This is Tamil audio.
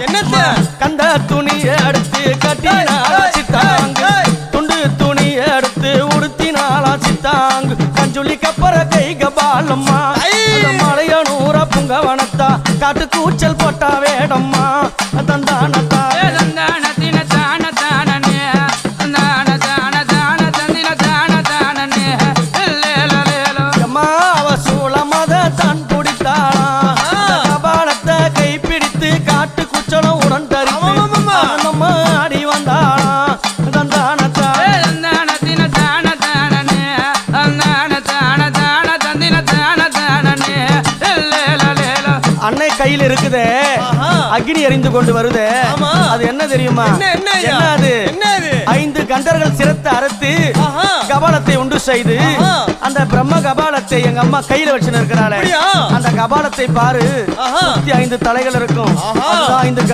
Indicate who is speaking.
Speaker 1: என்னத்த
Speaker 2: கந்த துணியை எடுத்து கட்டினாலா சித்தாங்கு துண்டு துணியை எடுத்து உடுத்தினாலா சித்தாங்கு கஞ்சுளி கப்பற கை கபாலம்மா மலையனூர புங்கவனத்தா காட்டு கூச்சல் போட்டா வேடம்மா தந்தானத்தா அன்னை கையில் இருக்குதே அக்னி எரிந்து கொண்டு வருதே அது என்ன தெரியுமா என்ன அது 5 கண்டர்கள் சிரத்தை அறுத்து கபாலத்தை உண்டு செய்து அந்த பிரம்ம கபாலத்தை எங்க அம்மா கையில வச்சு இருக்கிறாளே அந்த கபாலத்தை பாரு 5 தலைகள் இருக்கும் 5